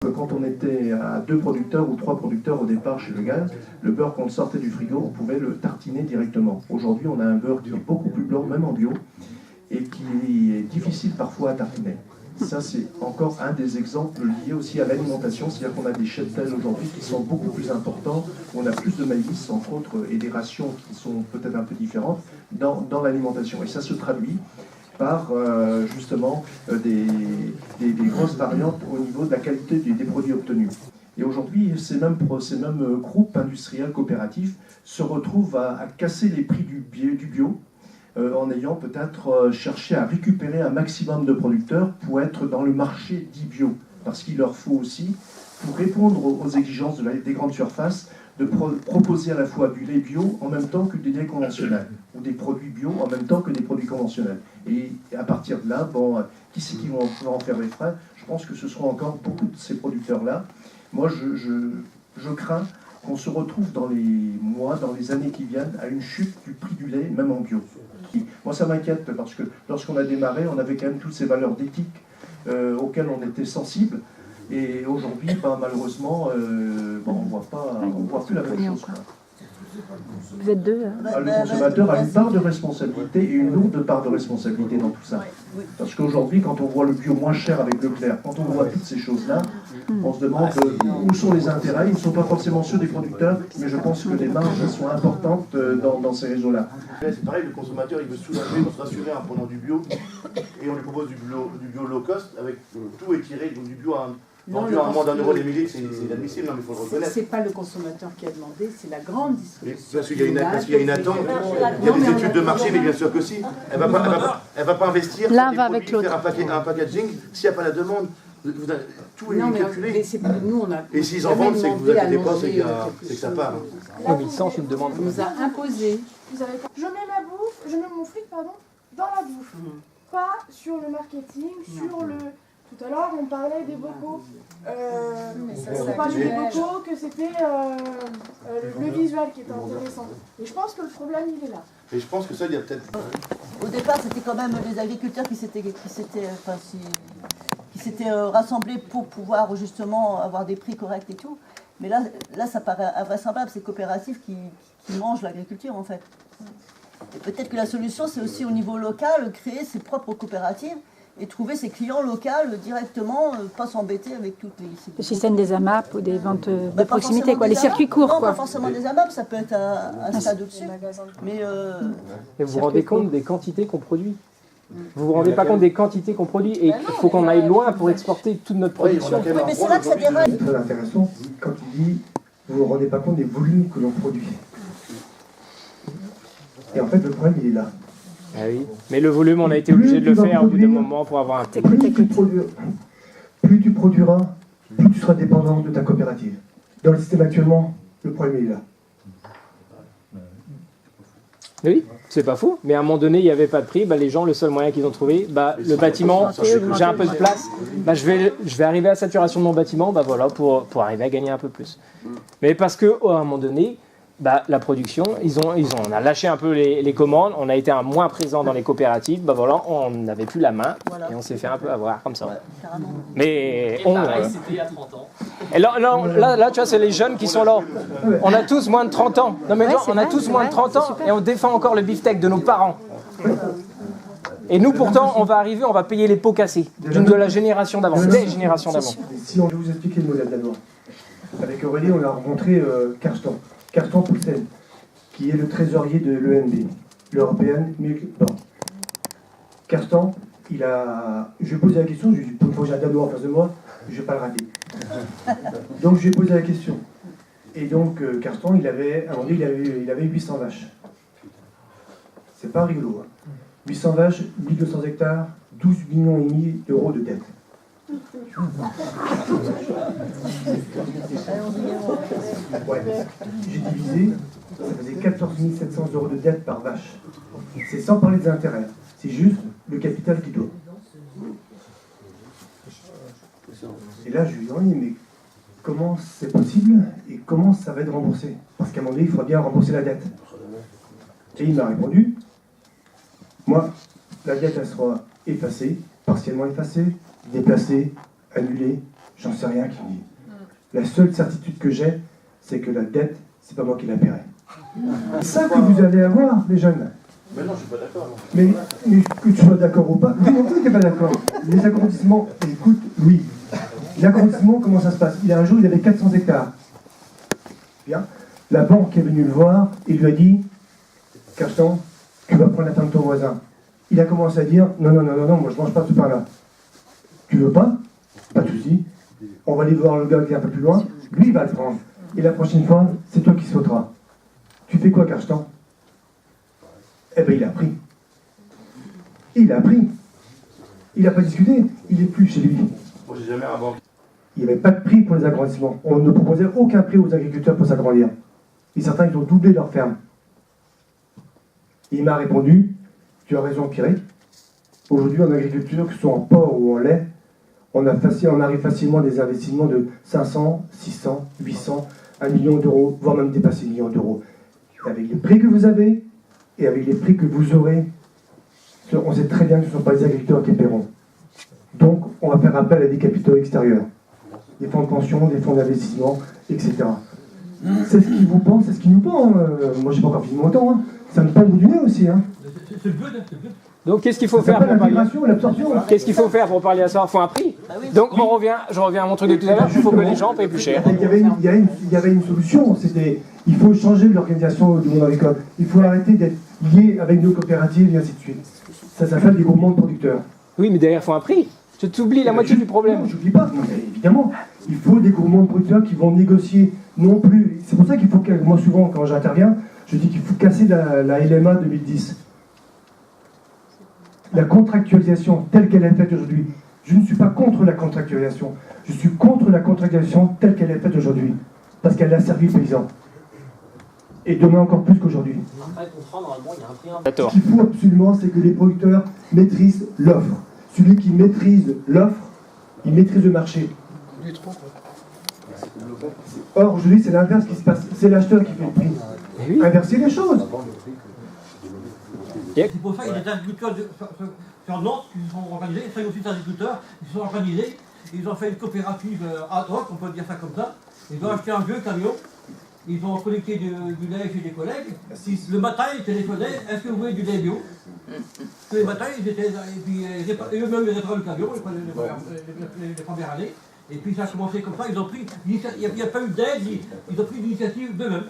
Quand on était à 2 producteurs ou 3 producteurs au départ chez Le Gaz, le beurre qu'on sortait du frigo, on pouvait le tartiner directement. Aujourd'hui, on a un beurre qui est beaucoup plus blanc, même en bio, et qui est difficile parfois à tartiner. Ça, c'est encore un des exemples liés aussi à l'alimentation, c'est-à-dire qu'on a des cheptels aujourd'hui qui sont beaucoup plus importants, on a plus de maïs, entre autres, et des rations qui sont peut-être un peu différentes dans l'alimentation. Et ça se traduit par justement des grosses variantes au niveau de la qualité des produits obtenus. Et aujourd'hui, ces mêmes groupes industriels coopératifs se retrouvent à casser les prix du bio en ayant peut-être cherché à récupérer un maximum de producteurs pour être dans le marché dit bio. Parce qu'il leur faut aussi, pour répondre aux exigences des grandes surfaces, de proposer à la fois du lait bio en même temps que des laits conventionnels, ou des produits bio en même temps que des produits conventionnels. Et à partir de là, bon, qui c'est qui va en faire les frais? Je pense que ce seront encore beaucoup de ces producteurs-là. Moi, je crains qu'on se retrouve dans les mois, dans les années qui viennent, à une chute du prix du lait, même en bio. Moi, ça m'inquiète, parce que lorsqu'on a démarré, on avait quand même toutes ces valeurs d'éthique auxquelles on était sensible. Et aujourd'hui, malheureusement, on ne voit plus la même chose. Vous êtes deux. Le consommateur a une part de responsabilité et une lourde part de responsabilité dans tout ça. Parce qu'aujourd'hui, quand on voit le bio moins cher avec Leclerc, quand on voit toutes ces choses-là, on se demande où sont les intérêts. Ils ne sont pas forcément ceux des producteurs, mais je pense que les marges sont importantes dans ces réseaux-là. C'est pareil, le consommateur, il veut soulager, il veut se rassurer en prenant du bio, et on lui propose du bio low cost, avec tout étiré, donc du bio vendu à un moment d'€1 les millilitres, c'est inadmissible, non, mais il faut le reconnaître. C'est pas le consommateur qui a demandé, c'est la grande distribution. Parce qu'il y a une attente, il y a des études de marché, mais bien sûr que si. Elle va pas investir l'un va avec l'autre. Un packaging s'il n'y a pas la demande. Tout est calculé. Nous, on a et s'ils en vendent, c'est que vous inquiétez pas, c'est que ça part. Oui, mais sans une demande. On nous a imposé. Je mets mon fric dans la bouffe. Pas sur le marketing, sur le... Tout à l'heure, on parlait des bocaux. On parlait des bocaux, que c'était le visuel qui était intéressant. Et je pense que le problème, il est là. Et je pense que ça, il y a peut-être... Au départ, c'était quand même les agriculteurs qui s'étaient rassemblés pour pouvoir justement avoir des prix corrects et tout. Mais là ça paraît invraisemblable, c'est coopératif qui mange l'agriculture en fait. Et peut-être que la solution, c'est aussi au niveau local, créer ses propres coopératives et trouver ses clients locaux directement, pas s'embêter avec toutes les... Le système des AMAP ou des ventes de proximité, quoi, les circuits courts. Non, quoi. pas forcément des AMAP, ça peut être un stade au-dessus. Mais vous vous rendez compte des quantités qu'on produit? Vous vous rendez pas compte des quantités qu'on produit? Et il faut qu'on aille loin pour exporter toute notre production. oui, mais c'est là que ça déraille. C'est très intéressant quand il dit vous ne vous rendez pas compte des volumes que l'on produit. Et en fait, le problème, il est là. Ah oui. Mais le volume, on a été obligé de le faire au bout d'un moment pour avoir un peu. Plus tu produiras, plus tu seras dépendant de ta coopérative. Dans le système actuellement, le problème il est là. Oui, c'est pas fou. Mais à un moment donné, il n'y avait pas de prix. Les gens, le seul moyen qu'ils ont trouvé, le bâtiment, j'ai un peu de place. Je vais arriver à saturation de mon bâtiment, pour arriver à gagner un peu plus. Mais parce qu'à un moment donné, la production, on a lâché un peu les commandes, on a été moins présent dans les coopératives, on n'avait plus la main et on s'est fait un peu avoir comme ça. Ouais, mais c'était il y a 30 ans. Et là, tu vois, c'est les jeunes qui sont là. On a tous moins de 30 ans. Non mais on a tous moins de 30 ans et on défend encore le beefsteak de nos parents. Et nous, pourtant, on va arriver, on va payer les pots cassés de la génération d'avant, des générations d'avant. Si on veut vous expliquer le modèle danois, avec Aurélie, on a rencontré Carsten Poulsen, qui est le trésorier de l'EMB, l'European Milk Bank. Carsten, je lui ai posé la question, je lui ai dit, pour une fois j'ai un Danois en face de moi, je ne vais pas le rater. Donc je lui ai posé la question. Et donc Carsten, il avait 800 vaches. C'est pas rigolo. 800 vaches, 1200 hectares, 12 millions et demi d'euros de dette. Ouais. J'ai divisé, ça faisait 14 700 euros de dette par vache. C'est sans parler des intérêts, c'est juste le capital qui tourne. Et là, je lui ai dit, mais comment c'est possible et comment ça va être remboursé? Parce qu'à un moment donné, il faudra bien rembourser la dette. Et il m'a répondu, moi, la dette, elle sera effacée, partiellement effacée, déplacée, annulée, J'en sais rien qui me dit. La seule certitude que j'ai, c'est que la dette, c'est pas moi qui la paierai. C'est ça que vous allez avoir, les jeunes. Mais non, je suis pas d'accord. non. Mais que tu sois d'accord ou pas, dis non plus que tu n'es pas d'accord. Les agrandissements, écoute, oui. L'agrandissement, comment ça se passe? Un jour, il avait 400 hectares. Bien. La banque est venue le voir et lui a dit, Cachetan, tu vas prendre la femme de ton voisin. Il a commencé à dire, non, moi je mange pas ce pain-là. Tu veux pas? Pas de souci. On va aller voir le gars qui est un peu plus loin. Lui, il va le prendre. Et la prochaine fois, c'est toi qui sauteras. Tu fais quoi, Cachetan? Eh bien, il a pris. Il a pris. Il n'a pas discuté. Il n'est plus chez lui. Moi, j'ai jamais un banque. Il n'y avait pas de prix pour les agrandissements. On ne proposait aucun prix aux agriculteurs pour s'agrandir. Et certains, ils ont doublé leur ferme. Il m'a répondu, tu as raison, Pierre. Aujourd'hui, en agriculture, que ce soit en porc ou en lait, on arrive facilement à des investissements de 500, 600, 800, 1 million d'euros, voire même dépasser 1 million d'euros. Avec les prix que vous avez et avec les prix que vous aurez, on sait très bien que ce ne sont pas les agriculteurs qui paieront. Donc, on va faire appel à des capitaux extérieurs. Des fonds de pension, des fonds d'investissement, etc. C'est ce qui vous pend, c'est ce qui nous pend. Moi, j'ai pas encore fini mon temps. Hein. Ça me pend au bout du nez aussi. Hein. C'est le but, c'est le but. Donc qu'est-ce qu'il faut faire pour parler l'absorption. Qu'est-ce qu'il faut faire pour parler à ça? Il faut un prix. Donc je reviens à mon truc de tout à l'heure, il faut que les gens payent plus cher. Il y avait une solution, c'était il faut changer l'organisation du monde agricole. Il faut arrêter d'être lié avec nos coopératives et ainsi de suite. Ça s'appelle des groupements de producteurs. Oui, mais derrière, il faut un prix. Tu t'oublies la moitié du problème. Non, je n'oublie pas. Non, mais évidemment, il faut des groupements de producteurs qui vont négocier non plus. C'est pour ça qu'il faut que, moi souvent, quand j'interviens, je dis qu'il faut casser la LMA 2010. La contractualisation telle qu'elle est faite aujourd'hui. Je ne suis pas contre la contractualisation. Je suis contre la contractualisation telle qu'elle est faite aujourd'hui. Parce qu'elle a servi le paysan. Et demain encore plus qu'aujourd'hui. Ce qu'il faut absolument, c'est que les producteurs maîtrisent l'offre. Celui qui maîtrise l'offre, il maîtrise le marché. Or, aujourd'hui, c'est l'inverse qui se passe. C'est l'acheteur qui fait le prix. Oui. Inverser les choses. C'est pour ça qu'il y a des agriculteurs sur Nantes qui se sont organisés, ça y est aussi des agriculteurs qui se sont organisés, ils ont fait une coopérative ad hoc, on peut dire ça comme ça, ils ont acheté un vieux camion, ils ont collecté du lait chez des collègues, le matin ils téléphonaient, est-ce que vous voulez du lait bio? Tous les matins ils étaient, et puis eux-mêmes ils réparaient le camion, les premières années, et puis ça a commencé comme ça, ils ont pris, il n'y a pas eu d'aide, ils ont pris l'initiative d'eux-mêmes.